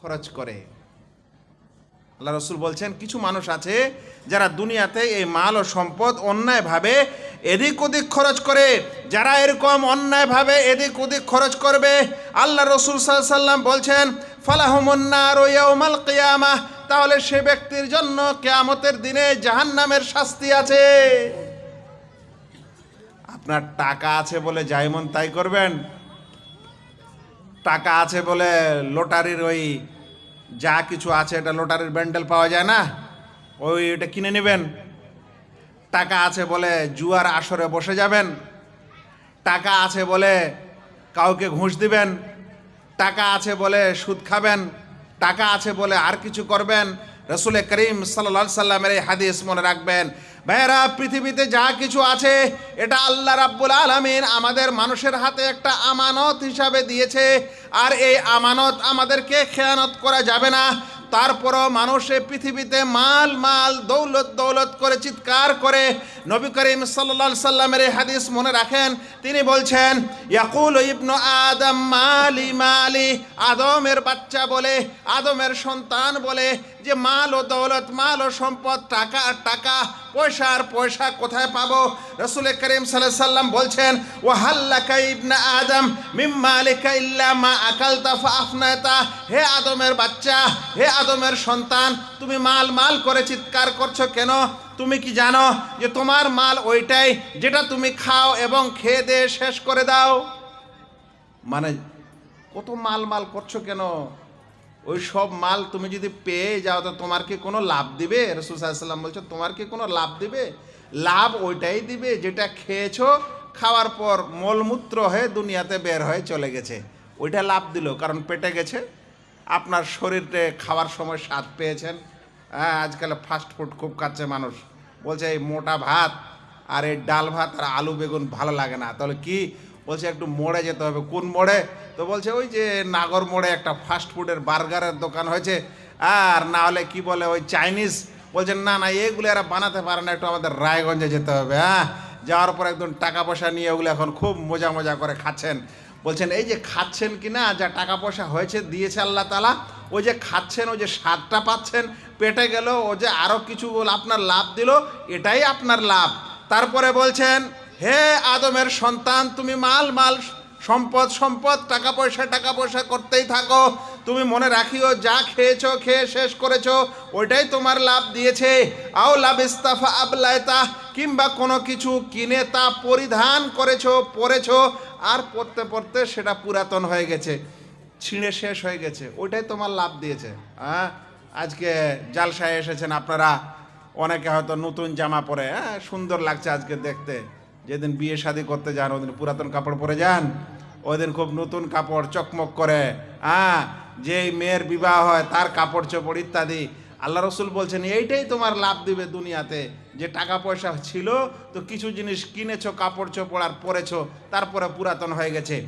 খরচ করে। আল্লাহ রসুল বলছেন কিছু মানুষ আছে যারা দুনিয়াতে এই মাল ও সম্পদ অন্যায়ভাবে এদিক ওদিক খরচ করে। যারা এরকম অন্যায়ভাবে এদিক ওদিক খরচ করবে, আল্লাহ রসুল সাল্লাল্লাহু আলাইহি ওয়াসাল্লাম বলছেন ফালাহুমুন নারু ইয়াউমাল কিয়ামাহ, তাহলে সে ব্যক্তির জন্য কিয়ামতের দিনে জাহান্নামের শাস্তি আছে। আপনার টাকা আছে বলে যাই মন তাই করবেন? টাকা আছে বলে লটারির ওই যা কিছু আছে, এটা লটারির ব্যান্ডেল পাওয়া যায় না, এটা কিনে নেবেন? টাকা আছে বলে জুয়ার আসরে বসে যাবেন? টাকা আছে বলে কাউকে ঘুষ দিবেন? টাকা আছে বলে সুদ খাবেন? টাকা আছে বলে আর কিছু করবেন? রাসূল করিম সাল্লাল্লাহু আলাইহি সাল্লামের এই হাদিস মনে রাখবেন। ভাইয়েরা, পৃথিবীতে যা কিছু আছে এটা আল্লাহ রাব্বুল আলামিন আমাদের মানুষের হাতে একটা আমানত হিসাবে দিয়েছে। আর এই আমানত আমাদেরকে খেয়ানত করা যাবে না। তারপরও মানুষে পৃথিবীতে মাল মাল দৌলত দৌলত করে চিৎকার করে। নবী করিম সাল্লাল্লাহু আলাইহি সাল্লামের এই হাদিস মনে রাখেন, তিনি বলছেন ইয়াকুলু ইবনু আদম মালি মালি, আদমের বাচ্চা বলে, আদমের সন্তান বলে যে মাল ও দৌলত, মাল ও সম্পদ, টাকা আর টাকা, পয়সা আর পয়সা কোথায় পাবো? রাসূল করিম সাল্লাল্লাহু আলাইহি সাল্লাম বলছেন ওয়া হাল্লাকা ইবনা আদম মিম্মা আলাইকা ইল্লা মা আকালতা ফাআফনাতা, হে আদমের বাচ্চা, হে আদমের সন্তান, তুমি মাল মাল করে চিৎকার করছো কেন? তুমি কি জানো যে তোমার মাল ওইটাই যেটা তুমি খাও এবং খেয়ে দিয়ে শেষ করে দাও? মানে কত মাল মাল করছো কেন? ওই সব মাল তুমি যদি পেয়ে যাও তো তোমার কি কোনো লাভ দিবে? রাসূল সাল্লাল্লাহু আলাইহি ওয়াসাল্লাম বলছে তোমার কি কোনো লাভ দিবে? লাভ ওইটাই দিবে যেটা খেয়েছো, খাওয়ার পর মলমূত্র হয়ে দুনিয়াতে বের হয়ে চলে গেছে, ওইটা লাভ দিল, কারণ পেটে গেছে। আপনার শরীরে খাওয়ার সময় স্বাদ পেয়েছেন। হ্যাঁ, আজকাল ফাস্ট ফুড খুব খাচ্ছে মানুষ, বলছে এই মোটা ভাত আর এই ডাল ভাত আর আলু বেগুন ভালো লাগে না। তাহলে কি বলছে, একটু মোড়ে যেতে হবে। কোন মোড়ে? তো বলছে ওই যে নাগর মোড়ে একটা ফাস্ট ফুডের বার্গারের দোকান হয়েছে, আর না হলে কি বলে ওই চাইনিজ। বলছেন না না, এগুলো এরা বানাতে পারে না, একটু আমাদের রায়গঞ্জে যেতে হবে। হ্যাঁ, যাওয়ার পর একদম টাকা পয়সা নিয়ে ওগুলো এখন খুব মজা মজা করে খাচ্ছেন। বলছেন এই যে খাচ্ছেন কি না, যা টাকা পয়সা হয়েছে দিয়েছে আল্লাহ তাআলা, ওই যে খাচ্ছেন, ওই যে স্বাদটা পাচ্ছেন, পেটে গেল, ও যে আরও কিছু আপনার লাভ দিল, এটাই আপনার লাভ। তারপরে বলছেন হে আদমের সন্তান, তুমি মাল মাল, সম্পদ সম্পদ, টাকা পয়সা করতেই থাকো। তুমি মনে রাখিও যা খেয়েছো, খেয়ে শেষ করেছো, ওইটাই তোমার লাভ দিয়েছে। আও লাবিস্তাফা আবলাইতা, কিংবা কোনো কিছু কিনে তা পরিধান করেছো, পরেছো, আর পড়তে পড়তে সেটা পুরাতন হয়ে গেছে, ছিঁড়ে শেষ হয়ে গেছে, ওইটাই তোমার লাভ দিয়েছে। হ্যাঁ, আজকে জালসায় এসেছেন আপনারা, অনেকে হয়তো নতুন জামা পরে, হ্যাঁ সুন্দর লাগছে আজকে দেখতে। যেদিন বিয়ে শাদী করতে যান ওদিন পুরাতন কাপড় পরে যান, ওই দিন খুব নতুন কাপড় চকমক করে। হ্যাঁ, যেই মেয়ের বিবাহ হয় তার কাপড় চোপড় ইত্যাদি। আল্লাহ রসুল বলছেন এইটাই তোমার লাভ দিবে দুনিয়াতে, যে টাকা পয়সা ছিল তো কিছু জিনিস কিনেছো, কাপড় চোপড় আর পরেছো, তারপরে পুরাতন হয়ে গেছে।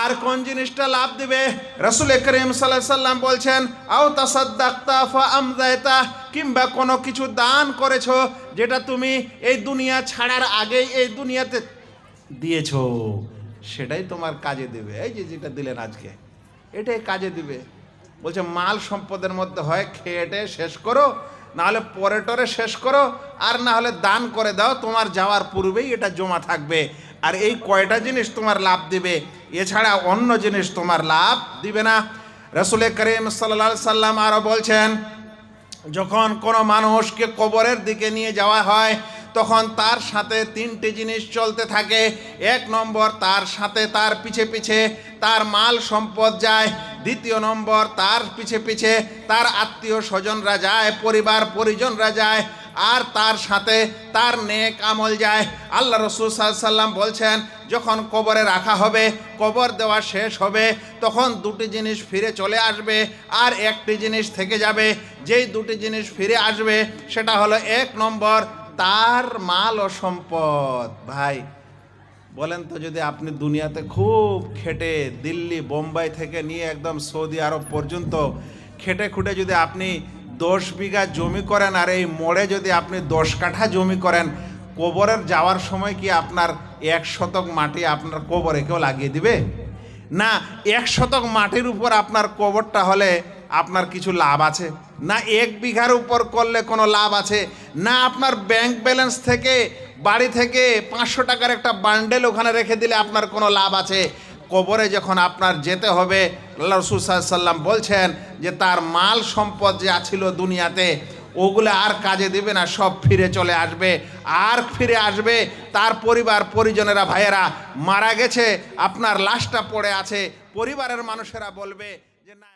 আর কোন জিনিসটা লাভ দিবে? রাসূল করিম সাল্লাল্লাহু আলাইহি সাল্লাম বলছেন আও তাসাদদাকতা ফা আমদাইতা, কিংবা কোনো কিছু দান করেছো যেটা তুমি এই দুনিয়া ছাড়ার আগেই এই দুনিয়াতে দিয়েছো, সেটাই তোমার কাজে দিবে। এই যে যেটা দিলেন আজকে, এটাই কাজে দিবে। বলছে মাল সম্পদের মধ্যে হয় খেয়েটে শেষ করো, না হলে পরে টরে শেষ করো, আর না হলে দান করে দাও, তোমার যাওয়ার পূর্বেই এটা জমা থাকবে। আর এই কয়টা জিনিস তোমার লাভ দিবে, এছাড়া অন্য জিনিস তোমার লাভ দিবে না। রাসূল করিম সাল্লাল্লাহু আলাইহি সাল্লাম আরও বলছেন, যখন কোনো মানুষকে কবরের দিকে নিয়ে যাওয়া হয় তখন তার সাথে তিনটি জিনিস চলতে থাকে। এক নম্বর, তার সাথে তার পিছে পিছে তার মাল সম্পদ যায়। দ্বিতীয় নম্বর, তার পিছে পিছে তার আত্মীয় স্বজনরা যায়, পরিবার পরিজনরা যায়। আর তার সাথে তার নেক আমল যায়। আল্লাহ রাসূল সাল্লাল্লাহু আলাইহি সাল্লাম বলছেন, যখন কবরে রাখা হবে, কবর দেওয়া শেষ হবে, তখন দুটি জিনিস ফিরে চলে আসবে আর একটি জিনিস থেকে যাবে। যেই দুটি জিনিস ফিরে আসবে সেটা হলো এক নম্বর, তার মাল ও সম্পদ। ভাই বলেন তো, যদি আপনি দুনিয়াতে খুব খেটে দিল্লি বোম্বাই থেকে নিয়ে একদম সৌদি আরব পর্যন্ত খেটে খুঁটে যদি আপনি 10 বিঘা জমি করেন, আর এই মোড়ে যদি আপনি 10 কাঠা জমি করেন, কবরের যাওয়ার সময় কি আপনার 1 শতক মাটি আপনার কবরে কেউ লাগিয়ে দিবে? না, 1 শতক মাটির উপর আপনার কবরটা হলে আপনার কিছু লাভ আছে? না 1 বিঘার উপর করলে কোনো লাভ আছে? না আপনার ব্যাংক ব্যালেন্স থেকে বাড়ি থেকে 500 টাকার একটা বান্ডেল ওখানে রেখে দিলে আপনার কোনো লাভ আছে? কবরে যখন আপনার যেতে হবে, আল্লাহ রাসূল সাল্লাল্লাহু আলাইহি ওয়াসাল্লাম বলছেন যে তার মাল সম্পদ যা ছিল দুনিয়াতে ওগুলো আর কাজে দেবে না, সব ফিরে চলে আসবে। আর ফিরে আসবে তার পরিবার পরিজনেরা, ভাইয়েরা মারা গেছে, আপনার লাশটা পড়ে আছে, পরিবারের মানুষেরা বলবে যে না।